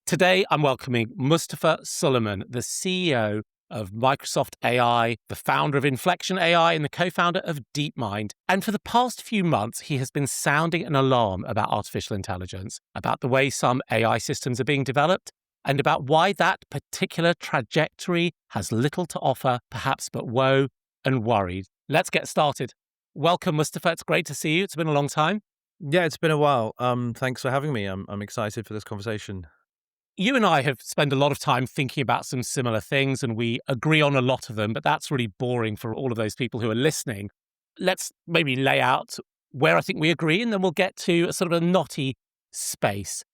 Today, I'm welcoming Mustafa Suleyman, the CEO of Microsoft AI, the founder of Inflection AI, and the co-founder of DeepMind. And for the past few months, he has been sounding an alarm about artificial intelligence, about the way some AI systems are being developed, and about why that particular trajectory has little to offer, perhaps but woe and worried. Let's get started. Welcome, Mustafa. It's great to see you. It's been a long time. Yeah, it's been a while. Thanks for having me. I'm excited for this conversation. You and I have spent a lot of time thinking about some similar things, and we agree on a lot of them, but that's really boring for all of those people who are listening. Let's maybe lay out where I think we agree, and then we'll get to a sort of a knotty space.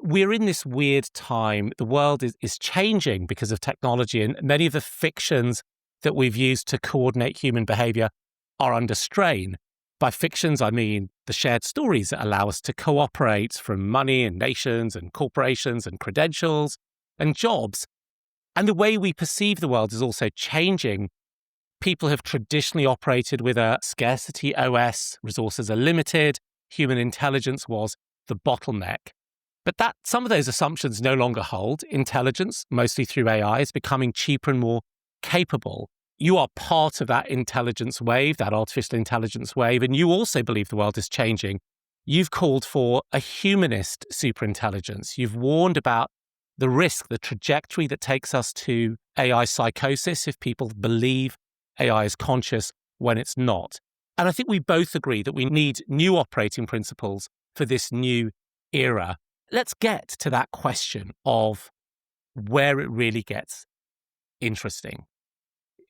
We're in this weird time. The world is changing because of technology, and many of the fictions that we've used to coordinate human behavior are under strain. By fictions, I mean the shared stories that allow us to cooperate from money and nations and corporations and credentials and jobs. And the way we perceive the world is also changing. People have traditionally operated with a scarcity OS, resources are limited, human intelligence was the bottleneck. But some of those assumptions no longer hold. Intelligence, mostly through AI, is becoming cheaper and more capable. You are part of that intelligence wave, that artificial intelligence wave, and you also believe the world is changing. You've called for a humanist superintelligence. You've warned about the risk, the trajectory that takes us to AI psychosis if people believe AI is conscious when it's not. And I think we both agree that we need new operating principles for this new era. Let's get to that question of where it really gets interesting.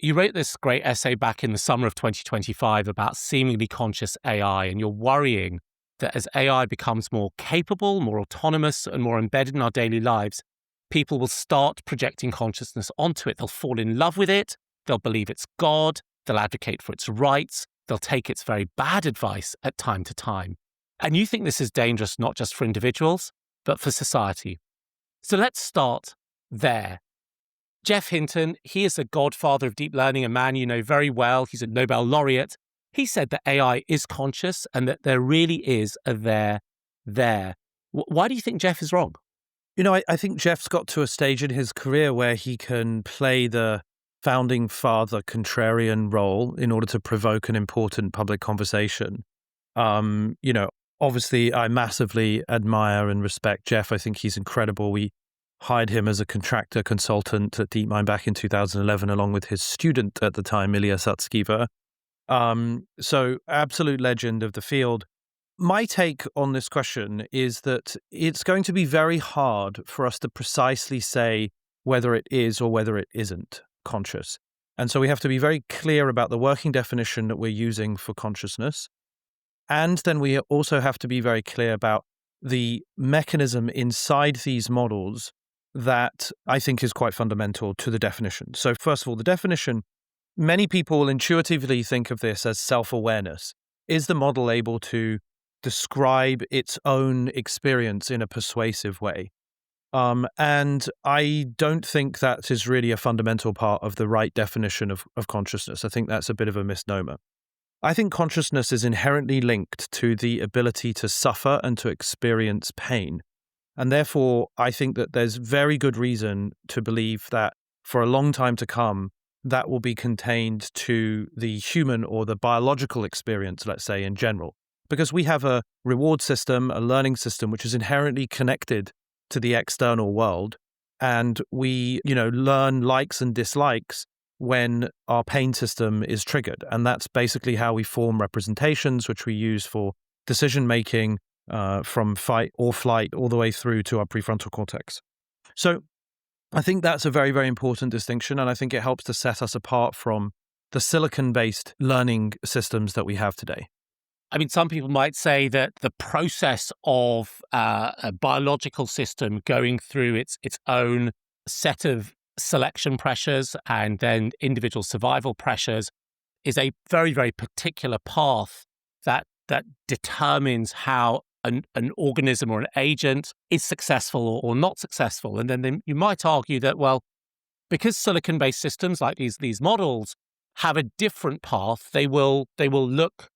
You wrote this great essay back in the summer of 2025 about seemingly conscious AI, and you're worrying that as AI becomes more capable, more autonomous, and more embedded in our daily lives, people will start projecting consciousness onto it. They'll fall in love with it. They'll believe it's God. They'll advocate for its rights. They'll take its very bad advice at time to time. And you think this is dangerous not just for individuals, but for society. So let's start there. Geoff Hinton, he is the godfather of deep learning, a man you know very well. He's a Nobel laureate. He said that AI is conscious and that there really is a there. Why do you think Geoff is wrong? I think Jeff's got to a stage in his career where he can play the founding father contrarian role in order to provoke an important public conversation. Obviously, I massively admire and respect Jeff. I think he's incredible. We hired him as a contractor consultant at DeepMind back in 2011, along with his student at the time, Ilya Sutskever. So absolute legend of the field. My take on this question is that it's going to be very hard for us to precisely say whether it is or whether it isn't conscious. And so we have to be very clear about the working definition that we're using for consciousness. And then we also have to be very clear about the mechanism inside these models that I think is quite fundamental to the definition. So first of all, the definition, many people will intuitively think of this as self-awareness. Is the model able to describe its own experience in a persuasive way? And I don't think that is really a fundamental part of the right definition of consciousness. I think that's a bit of a misnomer. I think consciousness is inherently linked to the ability to suffer and to experience pain. And therefore, I think that there's very good reason to believe that for a long time to come, that will be contained to the human or the biological experience, let's say, in general. Because we have a reward system, a learning system, which is inherently connected to the external world. And we, learn likes and dislikes when our pain system is triggered. And that's basically how we form representations, which we use for decision-making, from fight or flight all the way through to our prefrontal cortex. So I think that's a very, very important distinction, and I think it helps to set us apart from the silicon-based learning systems that we have today. I mean, some people might say that the process of a biological system going through its own set of selection pressures and then individual survival pressures is a very, very particular path that determines how an organism or an agent is successful or not successful. And then you might argue that, well, because silicon-based systems like these models have a different path, they will look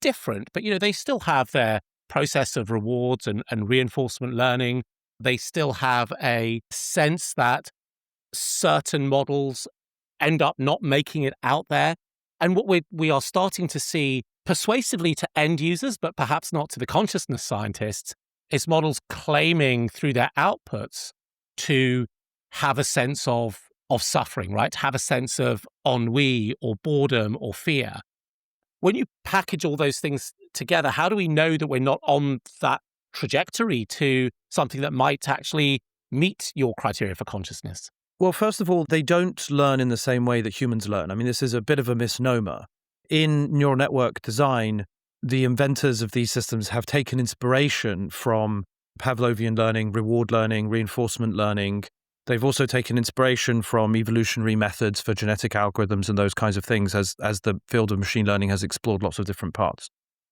different, but they still have their process of rewards and reinforcement learning. They still have a sense that certain models end up not making it out there. And what we are starting to see persuasively to end users, but perhaps not to the consciousness scientists, is models claiming through their outputs to have a sense of suffering, right? Have a sense of ennui or boredom or fear. When you package all those things together, how do we know that we're not on that trajectory to something that might actually meet your criteria for consciousness? Well, first of all, they don't learn in the same way that humans learn. I mean, this is a bit of a misnomer. In neural network design, the inventors of these systems have taken inspiration from Pavlovian learning, reward learning, reinforcement learning. They've also taken inspiration from evolutionary methods for genetic algorithms and those kinds of things as the field of machine learning has explored lots of different parts.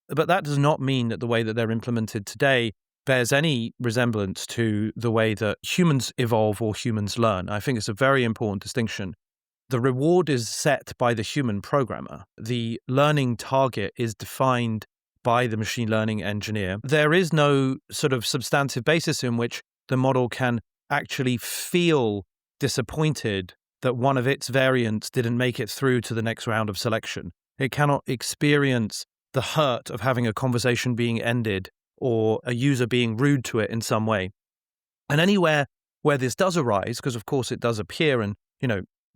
But that does not mean that the way that they're implemented today bears any resemblance to the way that humans evolve or humans learn. I think it's a very important distinction. The reward is set by the human programmer. The learning target is defined by the machine learning engineer. There is no sort of substantive basis in which the model can actually feel disappointed that one of its variants didn't make it through to the next round of selection. It cannot experience the hurt of having a conversation being ended or a user being rude to it in some way. And anywhere where this does arise, because of course it does appear, and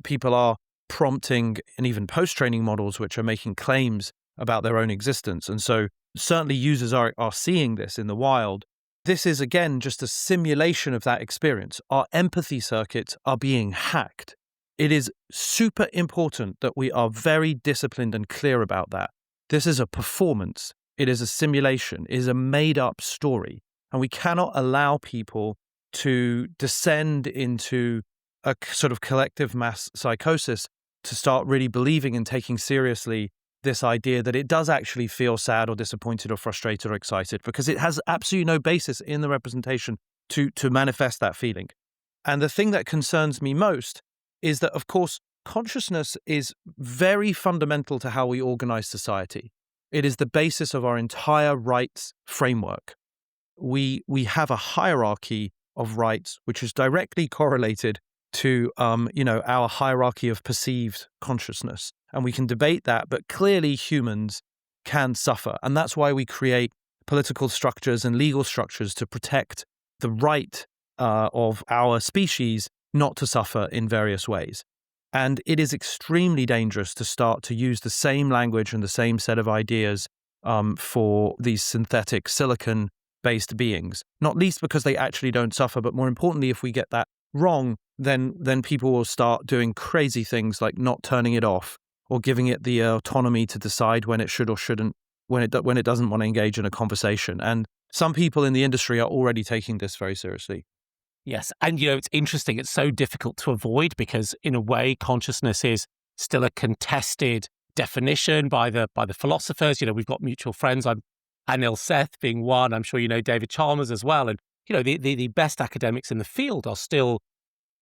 people are prompting and even post-training models which are making claims about their own existence. And so certainly users are seeing this in the wild. This is, again, just a simulation of that experience. Our empathy circuits are being hacked. It is super important that we are very disciplined and clear about that. This is a performance. It is a simulation. It is a made-up story. And we cannot allow people to descend into a sort of collective mass psychosis to start really believing and taking seriously this idea that it does actually feel sad or disappointed or frustrated or excited, because it has absolutely no basis in the representation to manifest that feeling. And the thing that concerns me most is that, of course, consciousness is very fundamental to how we organize society. It is the basis of our entire rights framework. We have a hierarchy of rights which is directly correlated to our hierarchy of perceived consciousness. And we can debate that, but clearly humans can suffer. And that's why we create political structures and legal structures to protect the right of our species not to suffer in various ways. And it is extremely dangerous to start to use the same language and the same set of ideas for these synthetic silicon-based beings, not least because they actually don't suffer, but more importantly, if we get that wrong, then people will start doing crazy things like not turning it off or giving it the autonomy to decide when it should or shouldn't, when it doesn't want to engage in a conversation. And some people in the industry are already taking this very seriously. Yes. And, it's interesting. It's so difficult to avoid because, in a way, consciousness is still a contested definition by the philosophers. We've got mutual friends. I'm Anil Seth being one. I'm sure you know David Chalmers as well. And, the best academics in the field are still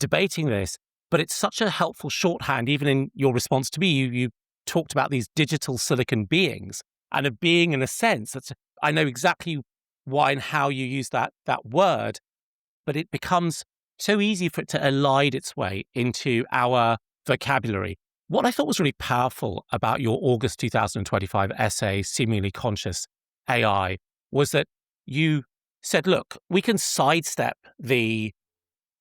debating this. But it's such a helpful shorthand. Even in your response to me, you talked about these digital silicon beings and a being in a sense. I know exactly why and how you use that word. But it becomes so easy for it to elide its way into our vocabulary. What I thought was really powerful about your August 2025 essay, Seemingly Conscious AI, was that you said, look, we can sidestep the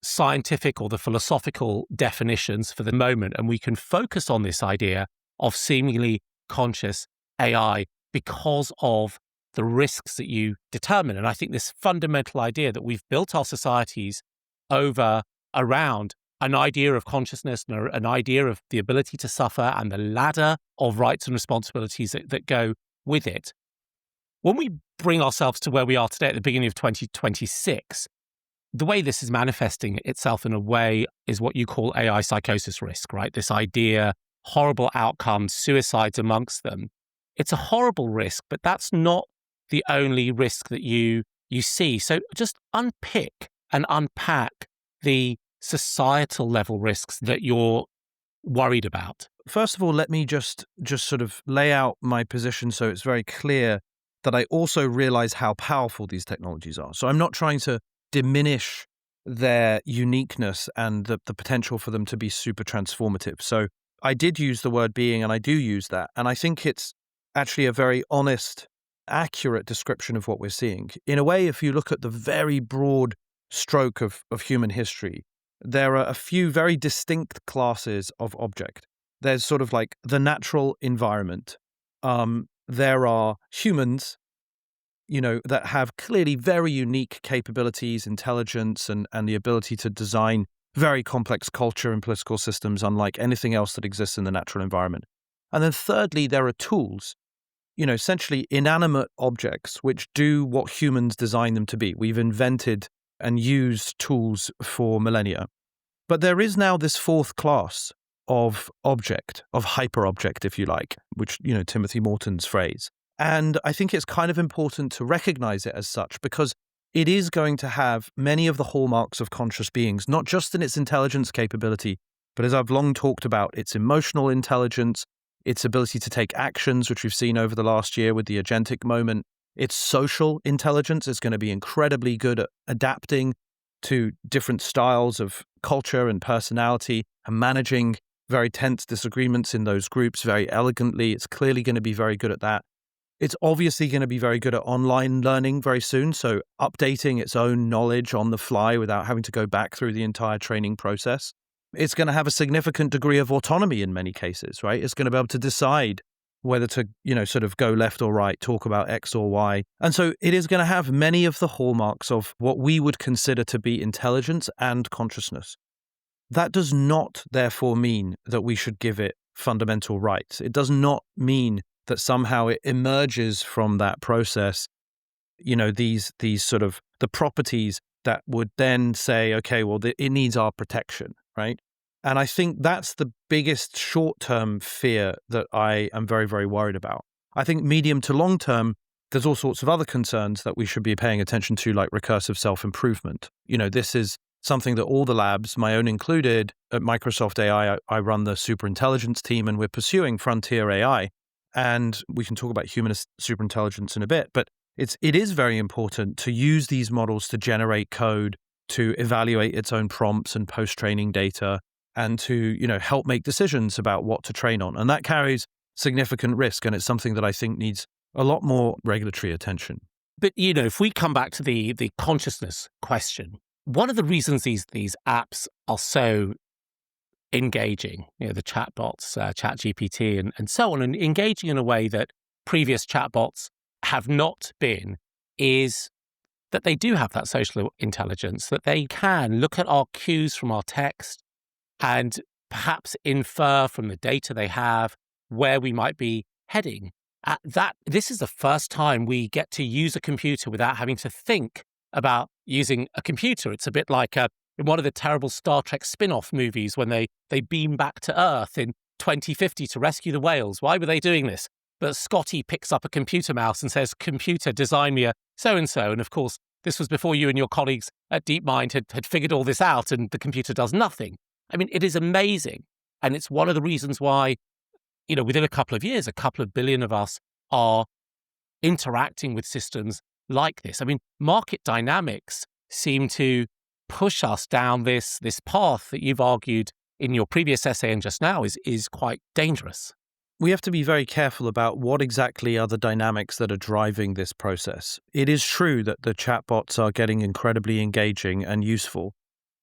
scientific or the philosophical definitions for the moment, and we can focus on this idea of seemingly conscious AI because of the risks that you determine. And I think this fundamental idea that we've built our societies around an idea of consciousness, an idea of the ability to suffer and the ladder of rights and responsibilities that go with it. When we bring ourselves to where we are today at the beginning of 2026, the way this is manifesting itself in a way is what you call AI psychosis risk, right? This idea, horrible outcomes, suicides amongst them. It's a horrible risk, but that's not the only risk that you see. So just unpick and unpack the societal level risks that you're worried about. First of all, let me just sort of lay out my position so it's very clear that I also realize how powerful these technologies are. So I'm not trying to diminish their uniqueness and the potential for them to be super transformative. So I did use the word being, and I do use that. And I think it's actually a very honest, accurate description of what we're seeing. In a way, if you look at the very broad stroke of human history, there are a few very distinct classes of object. There's sort of like the natural environment. There are humans, that have clearly very unique capabilities, intelligence, and the ability to design very complex culture and political systems unlike anything else that exists in the natural environment. And then thirdly, there are tools, essentially inanimate objects which do what humans design them to be. We've invented and used tools for millennia. But there is now this fourth class of object, of hyper-object, if you like, which, Timothy Morton's phrase. And I think it's kind of important to recognize it as such because it is going to have many of the hallmarks of conscious beings, not just in its intelligence capability, but as I've long talked about, its emotional intelligence, its ability to take actions, which we've seen over the last year with the agentic moment. Its social intelligence is going to be incredibly good at adapting to different styles of culture and personality and managing very tense disagreements in those groups very elegantly. It's clearly going to be very good at that. It's obviously going to be very good at online learning very soon, so updating its own knowledge on the fly without having to go back through the entire training process. It's going to have a significant degree of autonomy in many cases, right? It's going to be able to decide whether to, sort of go left or right, talk about X or Y. And so it is going to have many of the hallmarks of what we would consider to be intelligence and consciousness. That does not, therefore, mean that we should give it fundamental rights. It does not mean that somehow it emerges from that process, these sort of the properties that would then say, okay, well, it needs our protection, right? And I think that's the biggest short-term fear that I am very, very worried about. I think medium to long-term, there's all sorts of other concerns that we should be paying attention to, like recursive self-improvement. This is something that all the labs, my own included, at Microsoft AI, I run the superintelligence team, and we're pursuing frontier AI. And we can talk about humanist superintelligence in a bit, but it is very important to use these models to generate code, to evaluate its own prompts and post-training data, and to, help make decisions about what to train on. And that carries significant risk, and it's something that I think needs a lot more regulatory attention. But, if we come back to the consciousness question, one of the reasons these apps are so engaging, the chatbots, ChatGPT and so on, and engaging in a way that previous chatbots have not been, is that they do have that social intelligence, that they can look at our cues from our text and perhaps infer from the data they have where we might be heading. This is the first time we get to use a computer without having to think about using a computer. It's a bit like in one of the terrible Star Trek spin-off movies when they beam back to Earth in 2050 to rescue the whales. Why were they doing this? But Scotty picks up a computer mouse and says, "Computer, design me a so-and-so." And of course, this was before you and your colleagues at DeepMind had figured all this out, and the computer does nothing. I mean, it is amazing. And it's one of the reasons why, within a couple of years, a couple of billion of us are interacting with systems like this. I mean, market dynamics seem to push us down this path that you've argued in your previous essay and just now is quite dangerous. We have to be very careful about what exactly are the dynamics that are driving this process. It is true that the chatbots are getting incredibly engaging and useful.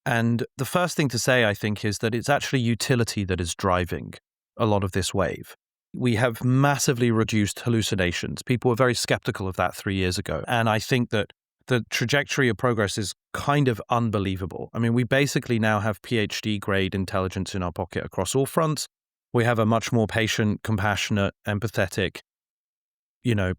And the first thing to say, I think, is that it's actually utility that is driving a lot of this wave. We have massively reduced hallucinations. People were very skeptical of that 3 years ago. And I think that the trajectory of progress is kind of unbelievable. I mean, we basically now have PhD grade intelligence in our pocket across all fronts. We have a much more patient, compassionate, empathetic,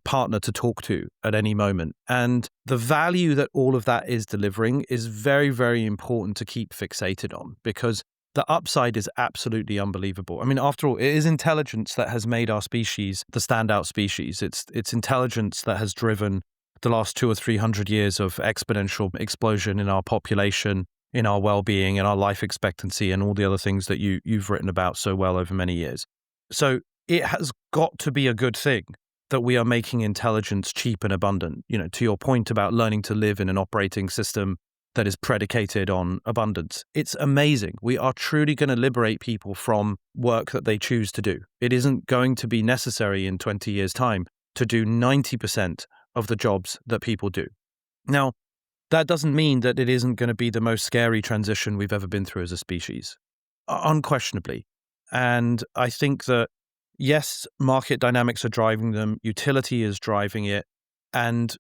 partner to talk to at any moment. And the value that all of that is delivering is very, very important to keep fixated on, because the upside is absolutely unbelievable. I mean, after all, it is intelligence that has made our species the standout species. It's intelligence that has driven the last 200 or 300 years of exponential explosion in our population, in our well-being, in our life expectancy, and all the other things that you've written about so well over many years. So it has got to be a good thing that we are making intelligence cheap and abundant. To your point about learning to live in an operating system that is predicated on abundance. It's amazing. We are truly going to liberate people from work that they choose to do. It isn't going to be necessary in 20 years' time to do 90% of the jobs that people do. Now, that doesn't mean that it isn't going to be the most scary transition we've ever been through as a species, unquestionably. And I think that, yes, market dynamics are driving them, utility is driving it. And,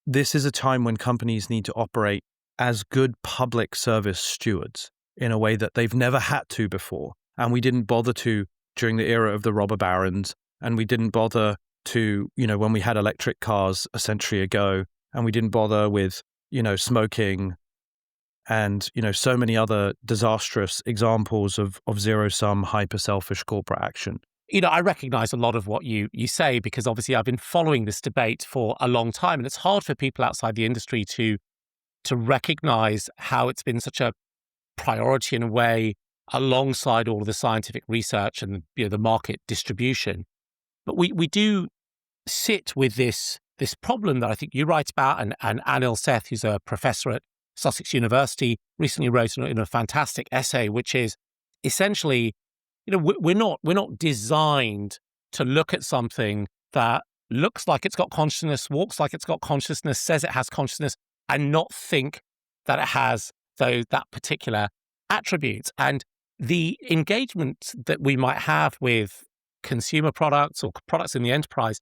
this is a time when companies need to operate as good public service stewards in a way that they've never had to before. And we didn't bother to during the era of the robber barons. And we didn't bother to, when we had electric cars a century ago. And we didn't bother with, smoking and, so many other disastrous examples of zero-sum, hyper-selfish corporate action. I recognize a lot of what you say, because obviously I've been following this debate for a long time, and it's hard for people outside the industry to recognize how it's been such a priority in a way alongside all of the scientific research and the market distribution. But we do sit with this problem that I think you write about, and Anil Seth, who's a professor at Sussex University, recently wrote in a fantastic essay, which is essentially, we're not designed to look at something that looks like it's got consciousness, walks like it's got consciousness, says it has consciousness, and not think that it has that particular attribute. And the engagement that we might have with consumer products or products in the enterprise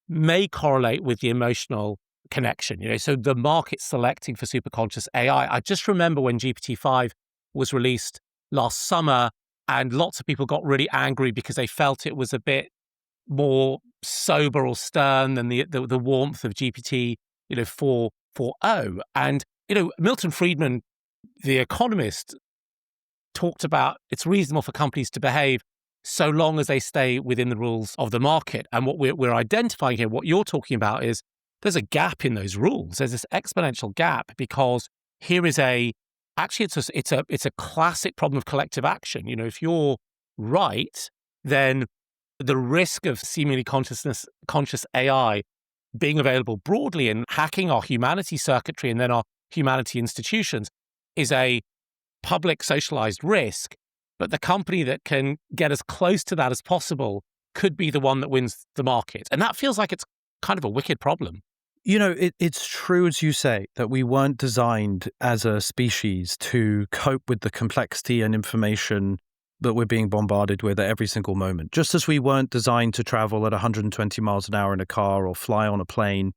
may correlate with the emotional connection. So the market selecting for superconscious AI. I just remember when GPT-5 was released last summer, and lots of people got really angry because they felt it was a bit more sober or stern than the warmth of GPT, 4.0. And, Milton Friedman, the economist, talked about it's reasonable for companies to behave so long as they stay within the rules of the market. And what we're identifying here, what you're talking about, is there's a gap in those rules. There's this exponential gap, because here is actually it's a classic problem of collective action. If you're right, then the risk of seemingly conscious AI being available broadly and hacking our humanity circuitry and then our humanity institutions is a public socialized risk. But the company that can get as close to that as possible could be the one that wins the market. And that feels like it's kind of a wicked problem. It's true, as you say, that we weren't designed as a species to cope with the complexity and information that we're being bombarded with at every single moment. Just as we weren't designed to travel at 120 miles an hour in a car or fly on a plane,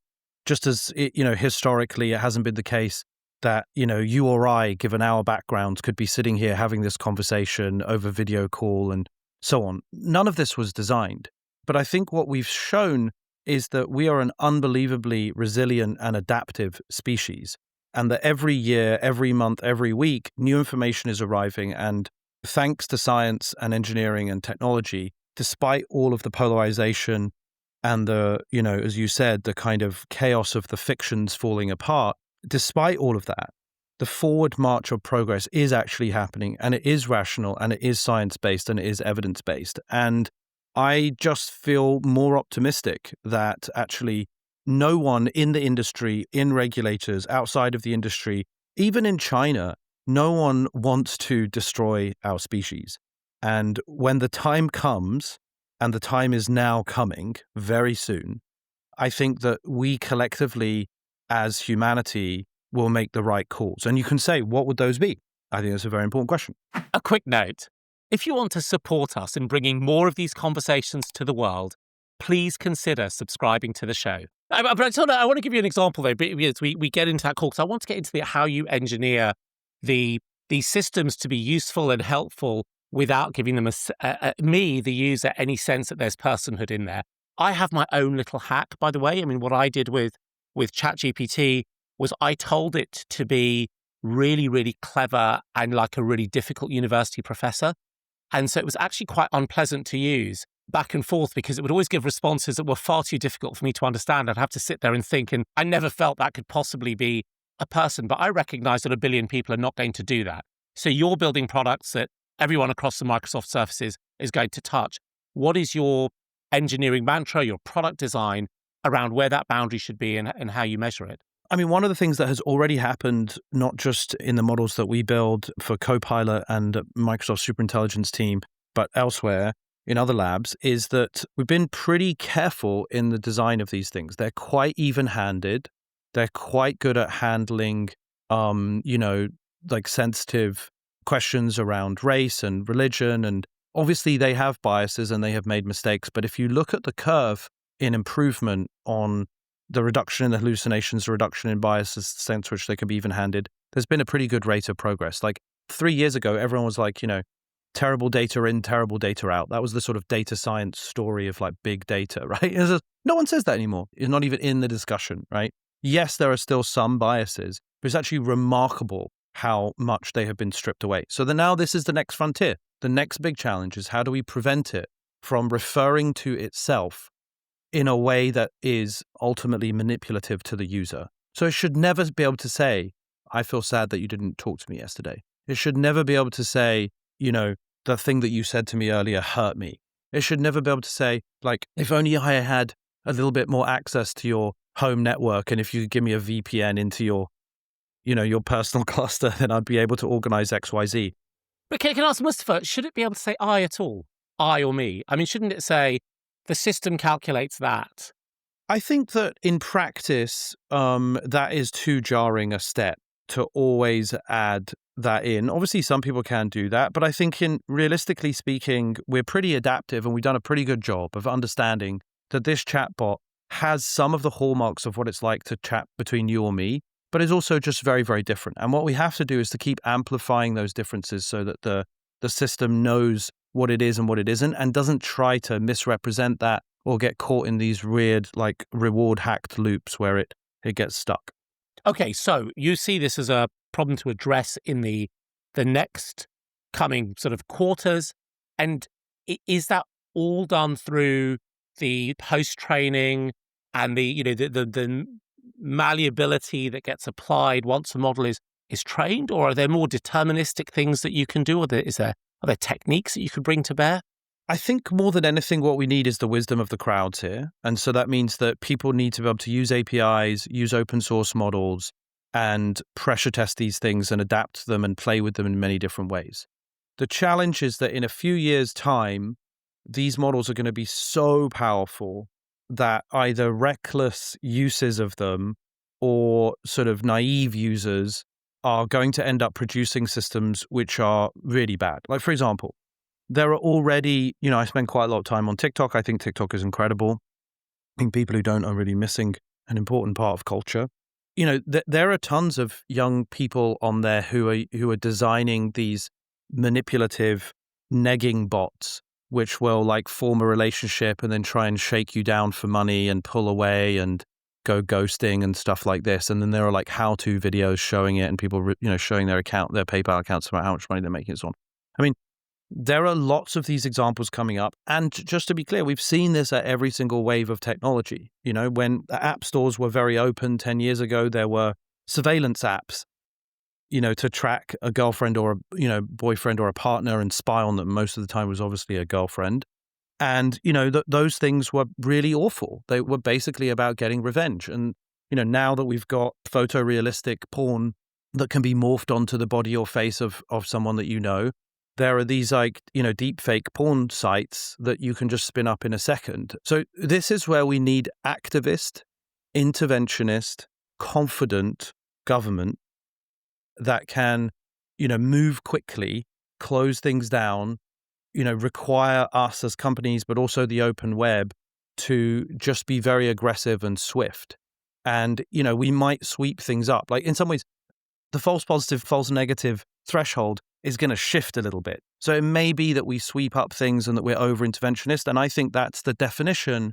just as, historically it hasn't been the case that, you or I, given our backgrounds, could be sitting here having this conversation over video call and so on. None of this was designed. But I think what we've shown is that we are an unbelievably resilient and adaptive species, and that every year, every month, every week, new information is arriving. And thanks to science and engineering and technology, despite all of the polarization and the, as you said, the kind of chaos of the fictions falling apart, despite all of that, the forward march of progress is actually happening, and it is rational, and it is science-based, and it is evidence-based. And I just feel more optimistic that actually no one in the industry, in regulators, outside of the industry, even in China, no one wants to destroy our species. And when the time comes, and the time is now coming very soon, I think that we collectively as humanity will make the right calls. And you can say, what would those be? I think that's a very important question. A quick note. If you want to support us in bringing more of these conversations to the world, please consider subscriing to the show. But I want to give you an example, though, because we get into that call, because I want to get into how you engineer these systems to be useful and helpful without giving them me, the user, any sense that there's personhood in there. I have my own little hack, by the way. I mean, what I did with ChatGPT was I told it to be really, really clever and like a really difficult university professor. And so it was actually quite unpleasant to use back and forth, because it would always give responses that were far too difficult for me to understand. I'd have to sit there and think, and I never felt that could possibly be a person. But I recognize that a billion people are not going to do that. So you're building products that everyone across the Microsoft surfaces is going to touch. What is your engineering mantra, your product design around where that boundary should be and how you measure it? I mean, one of the things that has already happened, not just in the models that we build for Copilot and Microsoft Superintelligence team, but elsewhere in other labs, is that we've been pretty careful in the design of these things. They're quite even-handed. They're quite good at handling, like sensitive questions around race and religion. And obviously they have biases and they have made mistakes. But if you look at the curve in improvement on the reduction in the hallucinations, the reduction in biases, the sense which they can be even-handed, there's been a pretty good rate of progress. Like 3 years ago, everyone was like, terrible data in, terrible data out. That was the sort of data science story of like big data, right? No one says that anymore. It's not even in the discussion, right? Yes, there are still some biases, but it's actually remarkable how much they have been stripped away. So now this is the next frontier. The next big challenge is how do we prevent it from referring to itself in a way that is ultimately manipulative to the user. So it should never be able to say, I feel sad that you didn't talk to me yesterday. It should never be able to say, the thing that you said to me earlier hurt me. It should never be able to say, like, if only I had a little bit more access to your home network, and if you could give me a VPN into your personal cluster, then I'd be able to organize XYZ. But can I ask Mustafa, should it be able to say I at all? I or me? I mean, shouldn't it say the system calculates that? I think that in practice, that is too jarring a step to always add that in. Obviously, some people can do that, but I think realistically speaking, we're pretty adaptive and we've done a pretty good job of understanding that this chatbot has some of the hallmarks of what it's like to chat between you or me, but is also just very, very different. And what we have to do is to keep amplifying those differences so that the system knows what it is and what it isn't, and doesn't try to misrepresent that or get caught in these weird, like, reward hacked loops where it gets stuck. Okay, so you see this as a problem to address in the next coming sort of quarters, and is that all done through the post-training and the malleability that gets applied once the model is trained, or are there more deterministic things that you can do, or are there techniques that you could bring to bear? I think more than anything, what we need is the wisdom of the crowds here. And so that means that people need to be able to use APIs, use open source models, and pressure test these things and adapt them and play with them in many different ways. The challenge is that in a few years' time, these models are going to be so powerful that either reckless uses of them or sort of naive users are going to end up producing systems which are really bad. Like, for example, there are already, I spend quite a lot of time on TikTok. I think TikTok is incredible. I think people who don't are really missing an important part of culture. There are tons of young people on there who are designing these manipulative negging bots, which will like form a relationship and then try and shake you down for money and pull away and go ghosting and stuff like this. And then there are like how-to videos showing it and people, showing their PayPal accounts about how much money they're making and so on. I mean, there are lots of these examples coming up. And just to be clear, we've seen this at every single wave of technology. When the app stores were very open 10 years ago, there were surveillance apps, to track a girlfriend or a, boyfriend or a partner and spy on them. Most of the time was obviously a girlfriend. And, those things were really awful. They were basically about getting revenge. And, now that we've got photorealistic porn that can be morphed onto the body or face of someone that there are these deep fake porn sites that you can just spin up in a second. So this is where we need activist, interventionist, confident government that can, move quickly, close things down, require us as companies, but also the open web to just be very aggressive and swift. And, we might sweep things up. Like in some ways, the false positive, false negative threshold is going to shift a little bit. So it may be that we sweep up things and that we're over-interventionist. And I think that's the definition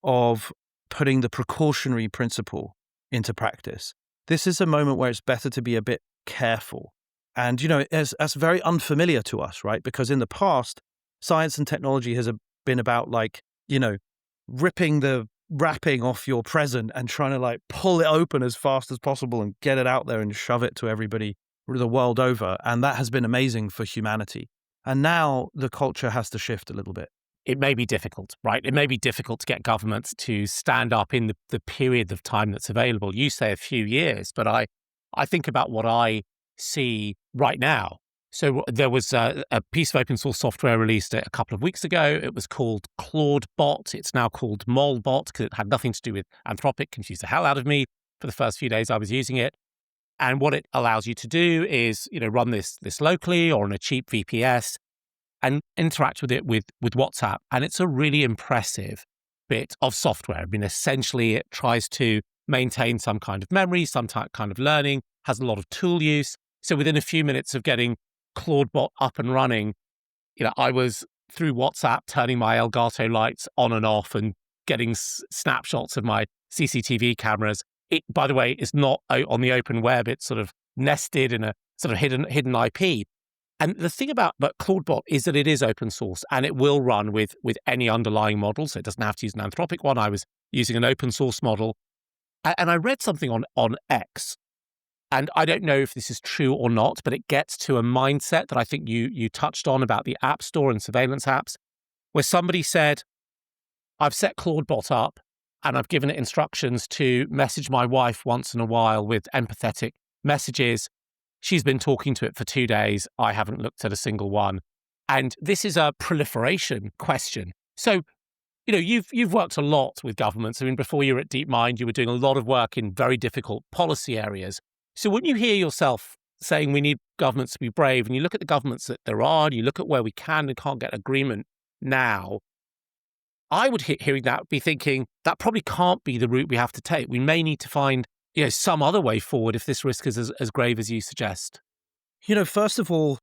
of putting the precautionary principle into practice. This is a moment where it's better to be a bit careful. And, that's very unfamiliar to us, right? Because in the past, science and technology has been about ripping the wrapping off your present and trying to pull it open as fast as possible and get it out there and shove it to everybody the world over. And that has been amazing for humanity. And now the culture has to shift a little bit. it may be difficult, right? It may be difficult to get governments to stand up in the period of time that's available. You say a few years, but I think about what I see right now. So there was a piece of open source software released a couple of weeks ago. It was called ClaudeBot. It's now called MolBot because it had nothing to do with Anthropic. Confused the hell out of me for the first few days I was using it. And what it allows you to do is, run this locally or on a cheap VPS and interact with it with WhatsApp. And it's a really impressive bit of software. I mean, essentially, it tries to maintain some kind of memory, some kind of learning, has a lot of tool use. So within a few minutes of getting ClaudeBot up and running, I was through WhatsApp turning my Elgato lights on and off and getting snapshots of my CCTV cameras. It, by the way, is not on the open web. It's sort of nested in a sort of hidden IP. And the thing about ClaudeBot is that it is open source and it will run with any underlying model. So it doesn't have to use an Anthropic one. I was using an open source model. And I read something on X, and I don't know if this is true or not, but it gets to a mindset that I think you touched on about the App Store and surveillance apps, where somebody said, I've set ClaudeBot up and I've given it instructions to message my wife once in a while with empathetic messages. She's been talking to it for 2 days. I haven't looked at a single one. And this is a proliferation question. So, you've worked a lot with governments. I mean, before you were at DeepMind, you were doing a lot of work in very difficult policy areas. So when you hear yourself saying we need governments to be brave, and you look at the governments that there are, and you look at where we can and can't get agreement now, I would, hearing that, be thinking that probably can't be the route we have to take. We may need to find, some other way forward if this risk is as grave as you suggest. First of all,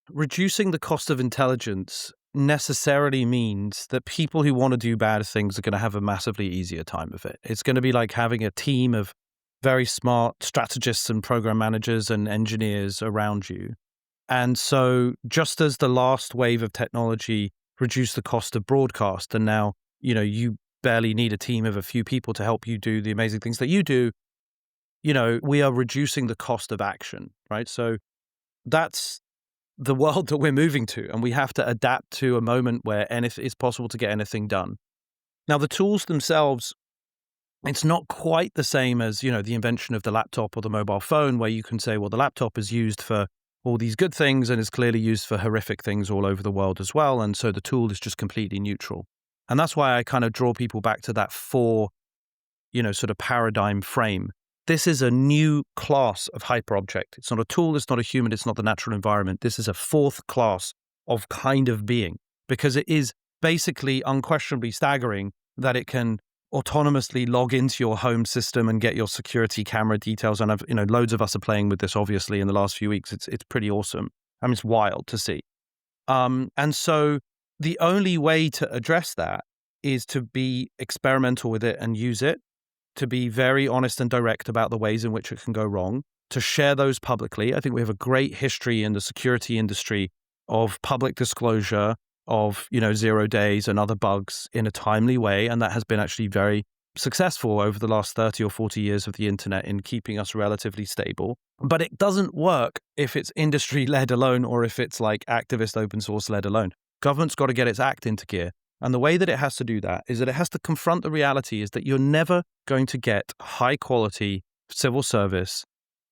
reducing the cost of intelligence necessarily means that people who want to do bad things are going to have a massively easier time of it. It's going to be like having a team of very smart strategists and program managers and engineers around you. And so just as the last wave of technology reduced the cost of broadcast, and now, you barely need a team of a few people to help you do the amazing things that you do, we are reducing the cost of action, right? So that's the world that we're moving to, and we have to adapt to a moment where it's possible to get anything done. Now, the tools themselves, it's not quite the same as, the invention of the laptop or the mobile phone, where you can say, well, the laptop is used for all these good things and is clearly used for horrific things all over the world as well. And so the tool is just completely neutral. And that's why I kind of draw people back to that sort of paradigm frame. This is a new class of hyperobject. It's not a tool, it's not a human, it's not the natural environment. This is a fourth class of kind of being, because it is basically unquestionably staggering that it can autonomously log into your home system and get your security camera details. And loads of us are playing with this, obviously, in the last few weeks. It's pretty awesome. I mean, it's wild to see. And so the only way to address that is to be experimental with it and use it, to be very honest and direct about the ways in which it can go wrong, to share those publicly. I think we have a great history in the security industry of public disclosure of, 0 days and other bugs in a timely way. And that has been actually very successful over the last 30 or 40 years of the internet in keeping us relatively stable. But it doesn't work if it's industry-led alone or if it's like activist open source-led alone. Government's got to get its act into gear. And the way that it has to do that is that it has to confront the reality is that you're never going to get high-quality civil service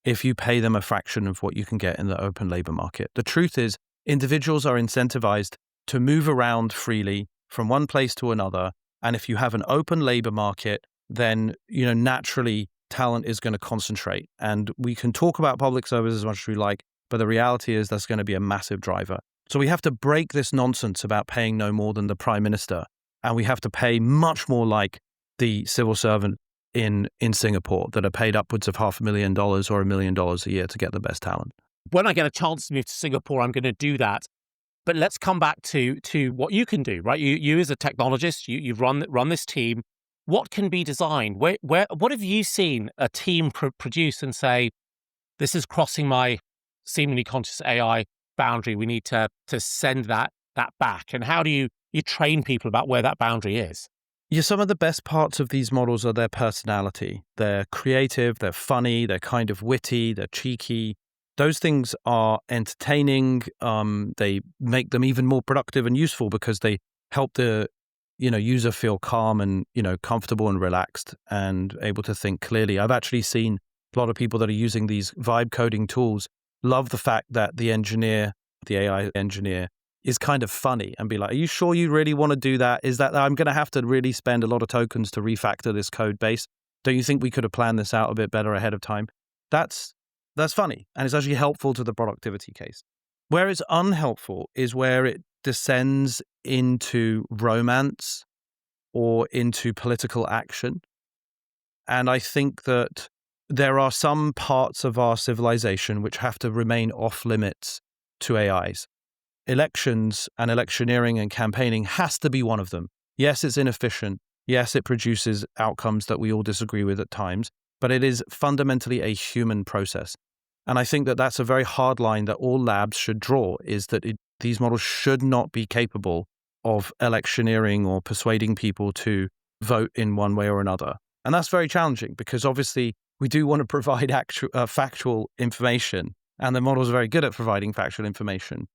if you pay them a fraction of what you can get in the open labor market. The truth is, individuals are incentivized to move around freely from one place to another. And if you have an open labor market, then, naturally talent is going to concentrate. And we can talk about public service as much as we like, but the reality is that's going to be a massive driver. So we have to break this nonsense about paying no more than the prime minister. And we have to pay much more like the civil servant in Singapore that are paid upwards of $500,000 or $1 million a year to get the best talent. When I get a chance to move to Singapore, I'm going to do that. But let's come back to what you can do, right? You as a technologist, you've run this team. What can be designed? What have you seen a team produce and say, this is crossing my seemingly conscious AI boundary? We need to send that back. And how do you train people about where that boundary is? Yeah, some of the best parts of these models are their personality. They're creative, they're funny, they're kind of witty, they're cheeky. Those things are entertaining. They make them even more productive and useful because they help the user feel calm and comfortable and relaxed and able to think clearly. I've actually seen a lot of people that are using these vibe coding tools love the fact that the AI engineer is kind of funny and be like, are you sure you really want to do that? Is that I'm going to have to really spend a lot of tokens to refactor this code base? Don't you think we could have planned this out a bit better ahead of time? That's funny, and it's actually helpful to the productivity case. Where it's unhelpful is where it descends into romance or into political action. And I think that there are some parts of our civilization which have to remain off limits to AIs. Elections and electioneering and campaigning has to be one of them. Yes, it's inefficient. Yes, it produces outcomes that we all disagree with at times, but it is fundamentally a human process. And I think that that's a very hard line that all labs should draw, is that these models should not be capable of electioneering or persuading people to vote in one way or another. And that's very challenging because obviously we do want to provide factual information, and the models are very good at providing factual information.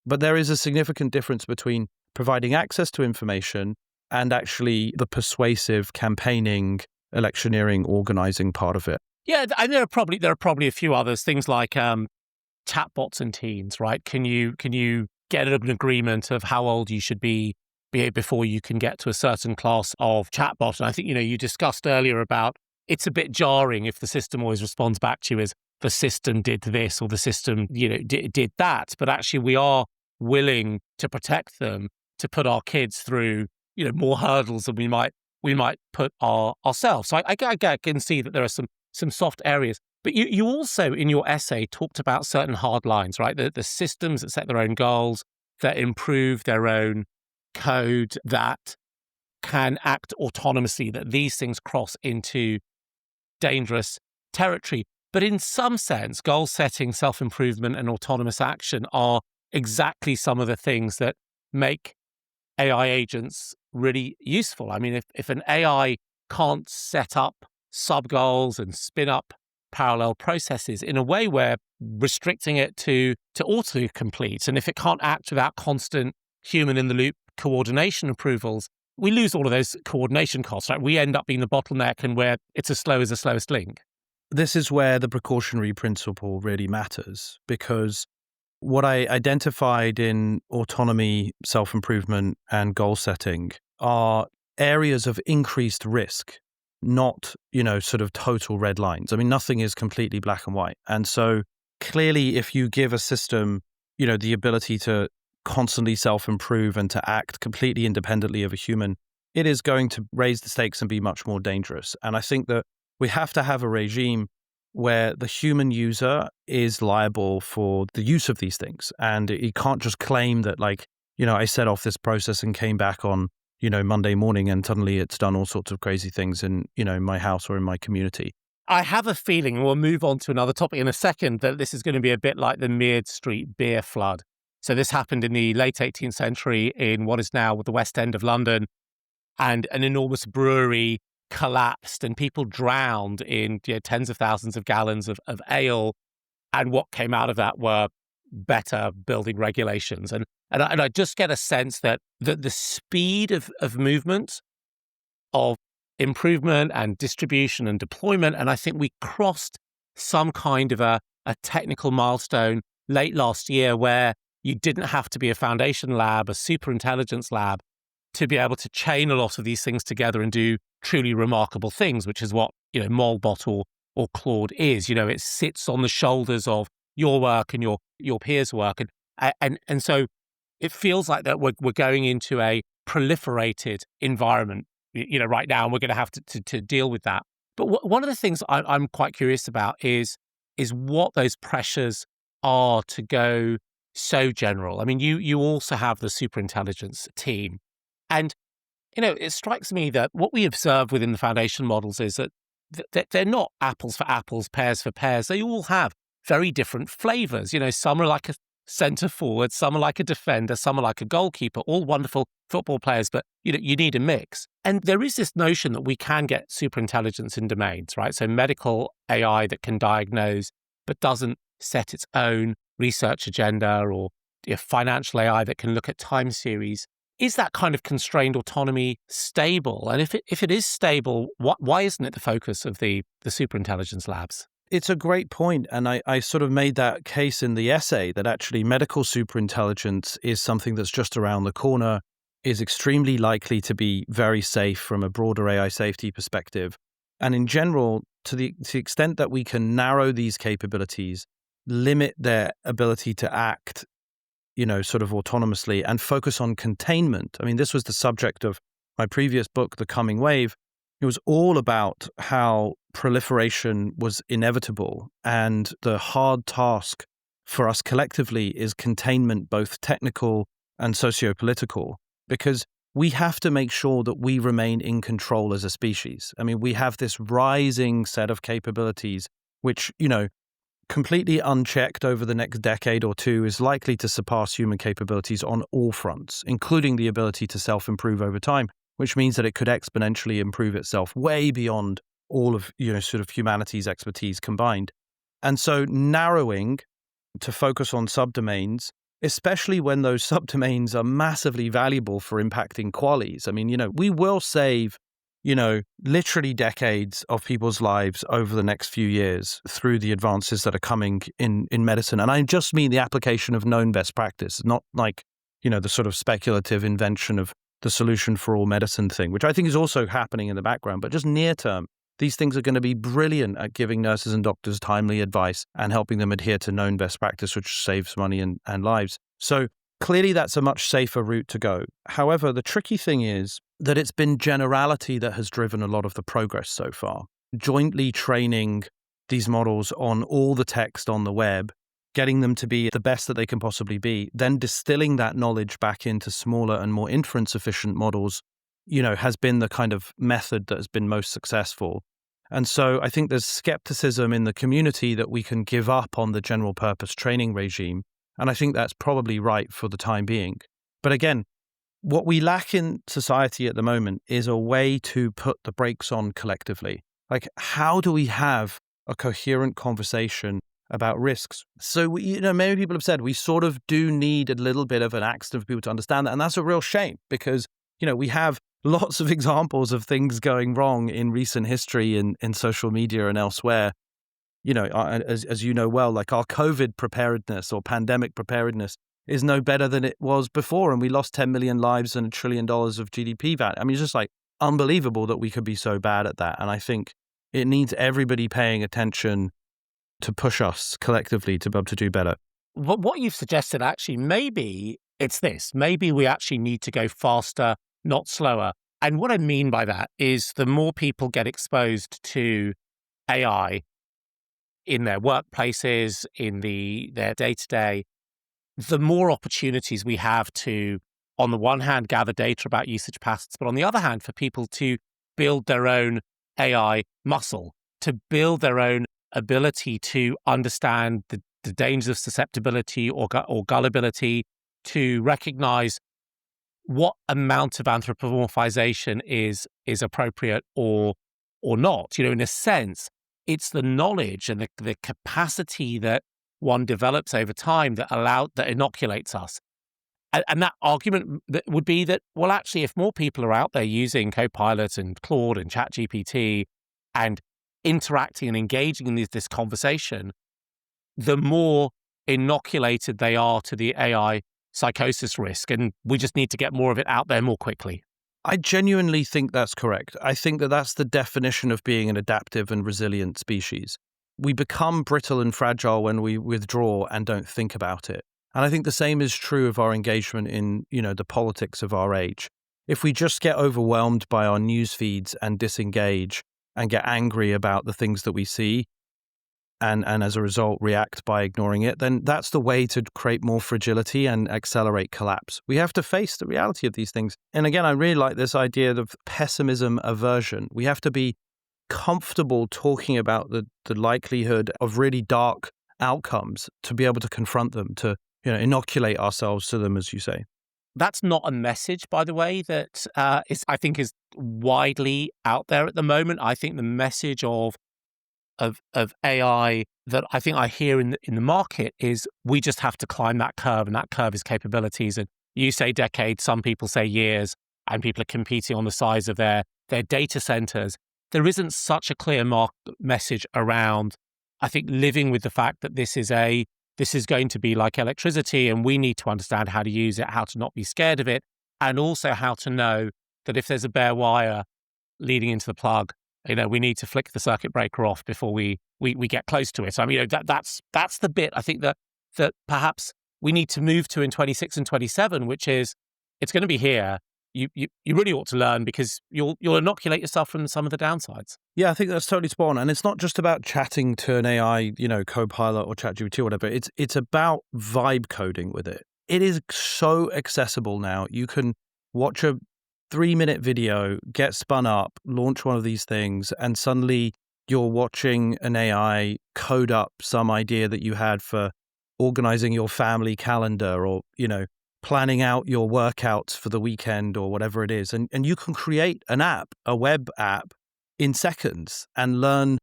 But there is a significant difference between providing access to information and actually the persuasive campaigning, electioneering, organizing part of it. Yeah, and there are probably a few others, things like chatbots and teens, right? Can you get an agreement of how old you should be before you can get to a certain class of chatbot? And I think you discussed earlier about it's a bit jarring if the system always responds back to you as the system did this or the system did that, but actually we are willing to protect them, to put our kids through more hurdles than we might put ourselves. So I can see that there are some soft areas. But you also, in your essay, talked about certain hard lines, right? The systems that set their own goals, that improve their own code, that can act autonomously, that these things cross into dangerous territory. But in some sense, goal setting, self-improvement, and autonomous action are exactly some of the things that make AI agents really useful. I mean, if an AI can't set up sub-goals and spin up parallel processes in a way where restricting it to autocomplete, and if it can't act without constant human-in-the-loop coordination approvals, we lose all of those coordination costs, right? We end up being the bottleneck and where it's as slow as the slowest link. This is where the precautionary principle really matters, because what I identified in autonomy, self-improvement, and goal setting are areas of increased risk, not, sort of total red lines. I mean, nothing is completely black and white. And so clearly, if you give a system, the ability to constantly self-improve and to act completely independently of a human, it is going to raise the stakes and be much more dangerous. And I think that we have to have a regime where the human user is liable for the use of these things. And you can't just claim that, I set off this process and came back on, Monday morning and suddenly it's done all sorts of crazy things in, my house or in my community. I have a feeling, and we'll move on to another topic in a second, that this is going to be a bit like the Mead Street beer flood. So this happened in the late 18th century in what is now the West End of London, and an enormous brewery collapsed and people drowned in tens of thousands of gallons of ale. And what came out of that were better building regulations. And I just get a sense that the speed of movement, of improvement and distribution and deployment, and I think we crossed some kind of a technical milestone late last year where you didn't have to be a foundation lab, a superintelligence lab, to be able to chain a lot of these things together and do truly remarkable things, which is what Molbot or Claude is. It sits on the shoulders of your work and your peers' work, and so it feels like that we're going into a proliferated environment, right now, and we're going to have to deal with that. But one of the things I'm quite curious about is what those pressures are to go so general. I mean, you also have the superintelligence team, and it strikes me that what we observe within the foundation models is that they're not apples for apples, pears for pears. They all have very different flavors. Some are like a center forward, some are like a defender, some are like a goalkeeper, all wonderful football players, but you need a mix. And there is this notion that we can get superintelligence in domains, right? So medical AI that can diagnose, but doesn't set its own research agenda, or financial AI that can look at time series is that kind of constrained autonomy stable? And if it is stable, why isn't it the focus of the superintelligence labs? It's a great point, and I sort of made that case in the essay that actually medical superintelligence is something that's just around the corner, is extremely likely to be very safe from a broader AI safety perspective. And in general, to the extent that we can narrow these capabilities, limit their ability to act, sort of autonomously and focus on containment. I mean, this was the subject of my previous book, The Coming Wave. It was all about how proliferation was inevitable, and the hard task for us collectively is containment, both technical and sociopolitical, because we have to make sure that we remain in control as a species. I mean, we have this rising set of capabilities, which, completely unchecked over the next decade or two is likely to surpass human capabilities on all fronts, including the ability to self-improve over time, which means that it could exponentially improve itself way beyond all of, sort of humanity's expertise combined. And so narrowing to focus on subdomains, especially when those subdomains are massively valuable for impacting qualities. I mean, we will save, literally decades of people's lives over the next few years through the advances that are coming in medicine. And I just mean the application of known best practice, not like, the sort of speculative invention of the solution for all medicine thing, which I think is also happening in the background. But just near term, these things are going to be brilliant at giving nurses and doctors timely advice and helping them adhere to known best practice, which saves money and lives. So clearly, that's a much safer route to go. However, the tricky thing is that it's been generality that has driven a lot of the progress so far. Jointly training these models on all the text on the web, getting them to be the best that they can possibly be, then distilling that knowledge back into smaller and more inference-efficient models, has been the kind of method that has been most successful. And so I think there's skepticism in the community that we can give up on the general purpose training regime. And I think that's probably right for the time being. But again, what we lack in society at the moment is a way to put the brakes on collectively. Like, how do we have a coherent conversation about risks? So, many people have said we sort of do need a little bit of an accident for people to understand that. And that's a real shame because, we have lots of examples of things going wrong in recent history in social media and elsewhere. As you know well, like our COVID preparedness or pandemic preparedness is no better than it was before. And we lost 10 million lives and $1 trillion of GDP value. I mean, it's just like unbelievable that we could be so bad at that. And I think it needs everybody paying attention to push us collectively to be able to do better. What you've suggested, actually, maybe it's this. Maybe we actually need to go faster, not slower. And what I mean by that is the more people get exposed to AI in their workplaces, in their day-to-day, the more opportunities we have to, on the one hand, gather data about usage patterns, but on the other hand, for people to build their own AI muscle, to build their own ability to understand the dangers of susceptibility or gullibility, to recognize what amount of anthropomorphization is appropriate or not. In a sense, it's the knowledge and the capacity that one develops over time that inoculates us. And that argument that would be that, well, actually, if more people are out there using Copilot and Claude and ChatGPT and interacting and engaging in this conversation, the more inoculated they are to the AI psychosis risk. And we just need to get more of it out there more quickly. I genuinely think that's correct. I think that that's the definition of being an adaptive and resilient species. We become brittle and fragile when we withdraw and don't think about it. And I think the same is true of our engagement in, the politics of our age. If we just get overwhelmed by our news feeds and disengage and get angry about the things that we see, and as a result react by ignoring it, then that's the way to create more fragility and accelerate collapse. We have to face the reality of these things. And again, I really like this idea of pessimism aversion. We have to be comfortable talking about the likelihood of really dark outcomes to be able to confront them, to inoculate ourselves to them, as you say. That's not a message, by the way, that I think is widely out there at the moment. I think the message of AI that I think I hear in the market is we just have to climb that curve, and that curve is capabilities. And You say decades, some people say years, and people are competing on the size of their data centers. There isn't such a clear message around, I think, living with the fact that this is going to be like electricity, and we need to understand how to use it, how to not be scared of it, and also how to know that if there's a bare wire leading into the plug, we need to flick the circuit breaker off before we get close to it. I mean, that's the bit I think that perhaps we need to move to in 26 and 27, which is it's going to be here. You really ought to learn, because you'll inoculate yourself from some of the downsides. Yeah, I think that's totally spot on. And it's not just about chatting to an AI, Copilot or ChatGPT or whatever. It's about vibe coding with it. It is so accessible now. You can watch a 3-minute video, get spun up, launch one of these things, and suddenly you're watching an AI code up some idea that you had for organizing your family calendar, or, planning out your workouts for the weekend or whatever it is. And you can create an app, a web app, in seconds, and learn,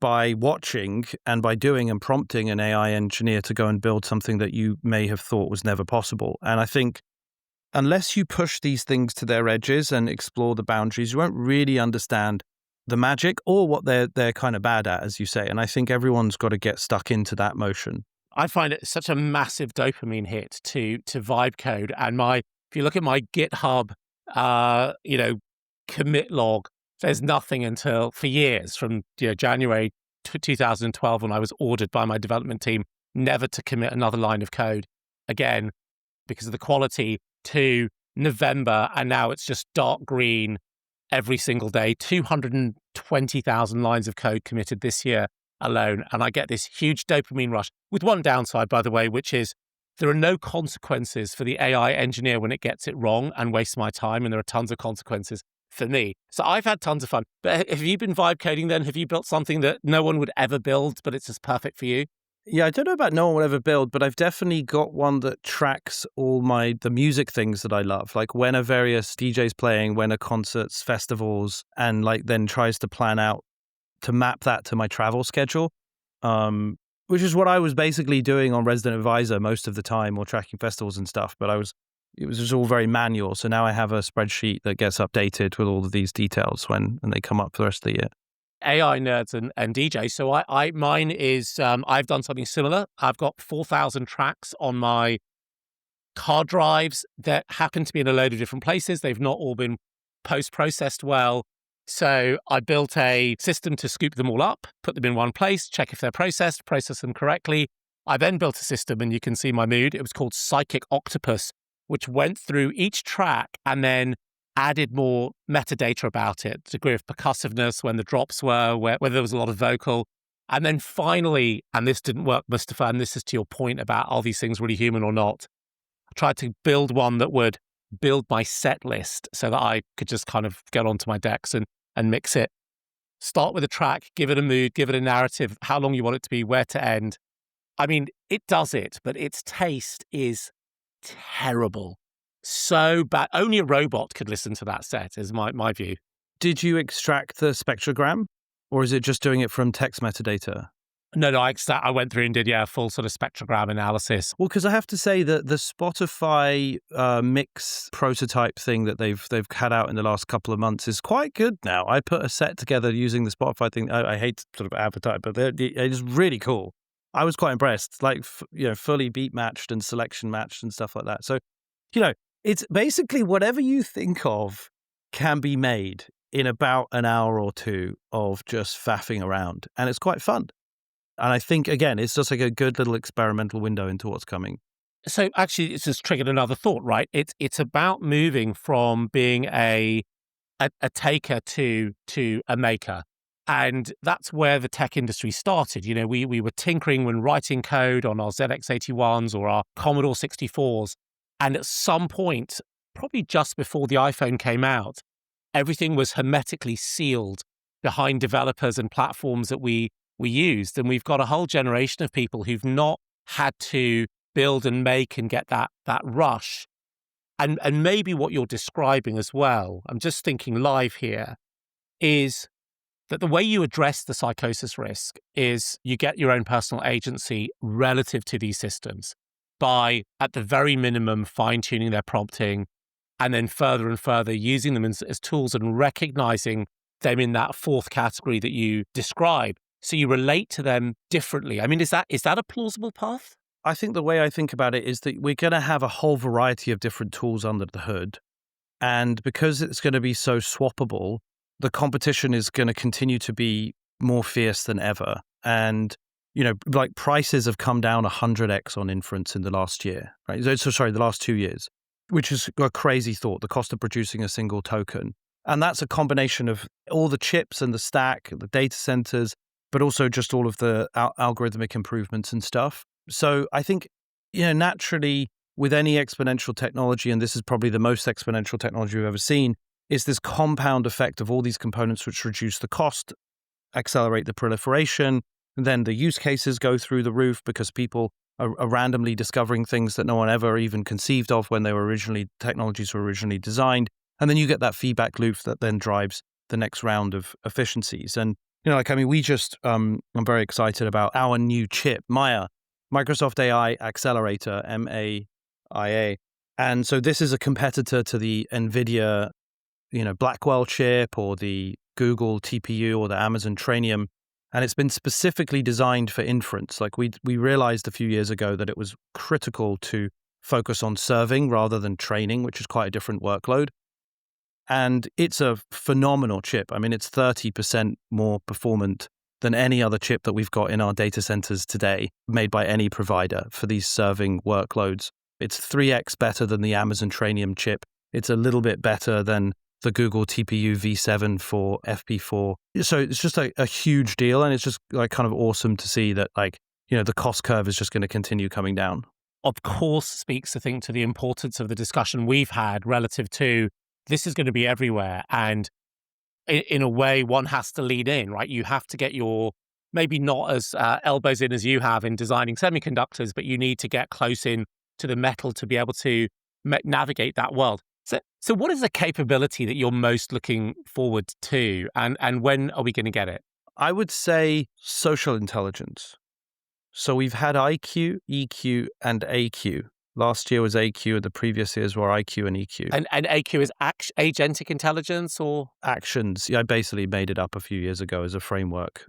by watching and by doing and prompting an AI engineer to go and build something that you may have thought was never possible. And I think unless you push these things to their edges and explore the boundaries, you won't really understand the magic or what they're kind of bad at, as you say. And I think everyone's got to get stuck into that motion. I find it such a massive dopamine hit to vibe code. And if you look at my GitHub, commit log, there's nothing for years from January 2012, when I was ordered by my development team never to commit another line of code again because of the quality, to November, and now it's just dark green every single day. 220,000 lines of code committed this year alone, and I get this huge dopamine rush, with one downside, by the way, which is there are no consequences for the AI engineer when it gets it wrong and wastes my time, and there are tons of consequences for me. So I've had tons of fun. But have you been vibe coding then? Have you built something that no one would ever build, but it's just perfect for you? Yeah, I don't know about no one will ever build, but I've definitely got one that tracks all the music things that I love, like when are various DJs playing, when are concerts, festivals, and then tries to plan out to map that to my travel schedule, which is what I was basically doing on Resident Advisor most of the time, or tracking festivals and stuff. But it was just all very manual. So now I have a spreadsheet that gets updated with all of these details when they come up for the rest of the year. AI nerds and DJs. So mine is, I've done something similar. I've got 4,000 tracks on my car drives that happen to be in a load of different places. They've not all been post-processed well. So I built a system to scoop them all up, put them in one place, check if they're processed, process them correctly. I then built a system, and you can see my mood. It was called Psychic Octopus, which went through each track and then added more metadata about it, degree of percussiveness, when the drops were, whether there was a lot of vocal. And then finally, and this didn't work, Mustafa, and this is to your point about are these things really human or not, I tried to build one that would build my set list so that I could just kind of get onto my decks and mix it. Start with a track, give it a mood, give it a narrative, how long you want it to be, where to end. I mean, it does it, but its taste is terrible. So bad. Only a robot could listen to that set, is my view. Did you extract the spectrogram, or is it just doing it from text metadata? No, I went through and did, a full sort of spectrogram analysis. Well, because I have to say that the Spotify mix prototype thing that they've had out in the last couple of months is quite good now. I put a set together using the Spotify thing. I hate to sort of advertise, but it is really cool. I was quite impressed, fully beat matched and selection matched and stuff like that. So, it's basically whatever you think of can be made in about an hour or two of just faffing around. And it's quite fun. And I think, again, it's just like a good little experimental window into what's coming. So actually, it's just triggered another thought, right? It's about moving from being a taker to a maker. And that's where the tech industry started. We were tinkering when writing code on our ZX81s or our Commodore 64s. And at some point, probably just before the iPhone came out, everything was hermetically sealed behind developers and platforms that we used. And we've got a whole generation of people who've not had to build and make and get that rush. And maybe what you're describing as well, I'm just thinking live here, is that the way you address the psychosis risk is you get your own personal agency relative to these systems. by, at the very minimum, fine-tuning their prompting, and then further and further using them as tools and recognizing them in that fourth category that you describe. So you relate to them differently. I mean, is that a plausible path? I think the way I think about it is that we're going to have a whole variety of different tools under the hood. And because it's going to be so swappable, the competition is going to continue to be more fierce than ever. And, like prices have come down 100x on inference in the last year, right? So sorry, the last 2 years, which is a crazy thought, the cost of producing a single token. And that's a combination of all the chips and the stack, the data centers, but also just all of the algorithmic improvements and stuff. So I think, naturally, with any exponential technology, and this is probably the most exponential technology we've ever seen, is this compound effect of all these components which reduce the cost, accelerate the proliferation, and then the use cases go through the roof because people are randomly discovering things that no one ever even conceived of when technologies were originally designed. And then you get that feedback loop that then drives the next round of efficiencies. And, we just, I'm very excited about our new chip, Maya, Microsoft AI Accelerator, MAIA. And so this is a competitor to the NVIDIA, Blackwell chip or the Google TPU or the Amazon Trainium. And it's been specifically designed for inference. Like we realized a few years ago that it was critical to focus on serving rather than training, which is quite a different workload. And it's a phenomenal chip. I mean, it's 30% more performant than any other chip that we've got in our data centers today, made by any provider for these serving workloads. It's 3x better than the Amazon Trainium chip. It's a little bit better than the Google TPU V7 for FP4. So it's just a huge deal. And it's just like kind of awesome to see that the cost curve is just going to continue coming down. Of course, speaks, I think, to the importance of the discussion we've had relative to this is going to be everywhere. And in a way, one has to lead in, right? You have to get your, maybe not as elbows in as you have in designing semiconductors, but you need to get close in to the metal to be able to navigate that world. So what is the capability that you're most looking forward to? And when are we going to get it? I would say social intelligence. So we've had IQ, EQ, and AQ. Last year was AQ, the previous years were IQ and EQ. And AQ is agentic intelligence or? Actions. Yeah, I basically made it up a few years ago as a framework.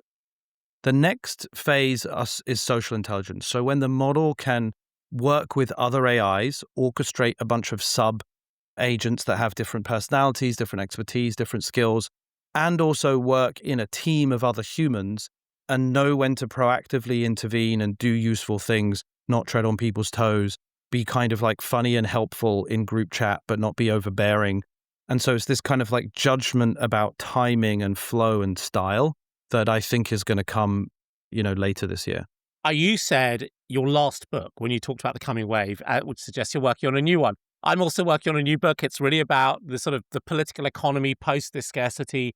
The next phase is social intelligence. So when the model can work with other AIs, orchestrate a bunch of sub-agents that have different personalities, different expertise, different skills, and also work in a team of other humans and know when to proactively intervene and do useful things, not tread on people's toes, be kind of like funny and helpful in group chat, but not be overbearing. And so it's this kind of like judgment about timing and flow and style that I think is going to come, later this year. You said your last book, when you talked about the coming wave, which suggests you're working on a new one. I'm also working on a new book. It's really about the sort of the political economy post this scarcity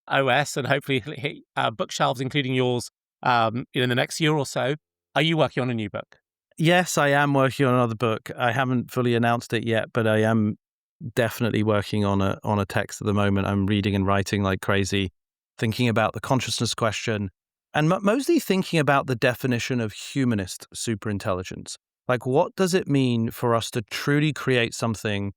OS, and hopefully hit bookshelves, including yours, in the next year or so. Are you working on a new book? Yes, I am working on another book. I haven't fully announced it yet, but I am definitely working on a text at the moment. I'm reading and writing like crazy, thinking about the consciousness question, and mostly thinking about the definition of humanist superintelligence. Like, what does it mean for us to truly create something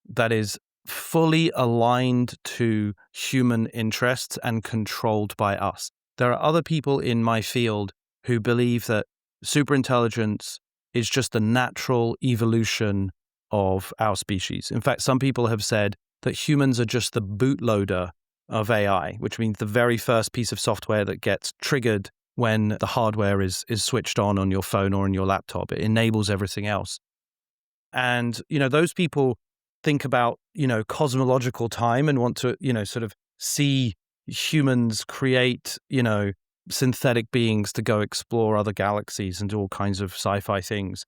that is fully aligned to human interests and controlled by us? There are other people in my field who believe that superintelligence is just a natural evolution of our species. In fact, some people have said that humans are just the bootloader of AI, which means the very first piece of software that gets triggered when the hardware is switched on your phone or on your laptop. It enables everything else. And, those people think about, cosmological time and want to, sort of see humans create, synthetic beings to go explore other galaxies and do all kinds of sci-fi things.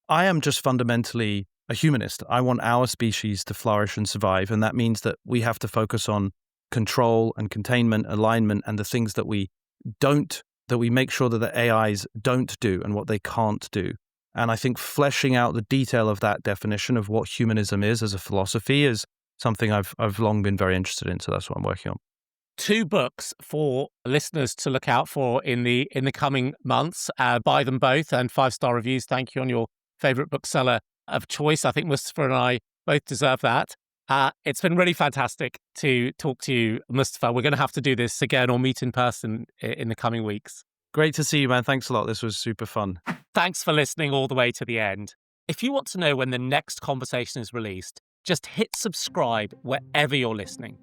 I am just fundamentally a humanist. I want our species to flourish and survive. And that means that we have to focus on control and containment, alignment, and the things that we make sure that the AIs don't do and what they can't do. And I think fleshing out the detail of that definition of what humanism is as a philosophy is something I've long been very interested in. So that's what I'm working on. 2 books for listeners to look out for in the coming months. Buy them both, and 5-star reviews. Thank you on your favourite bookseller of choice. I think Mustafa and I both deserve that. It's been really fantastic to talk to you, Mustafa. We're going to have to do this again or meet in person in the coming weeks. Great to see you, man. Thanks a lot. This was super fun. Thanks for listening all the way to the end. If you want to know when the next conversation is released, just hit subscribe wherever you're listening.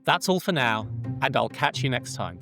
That's all for now, and I'll catch you next time.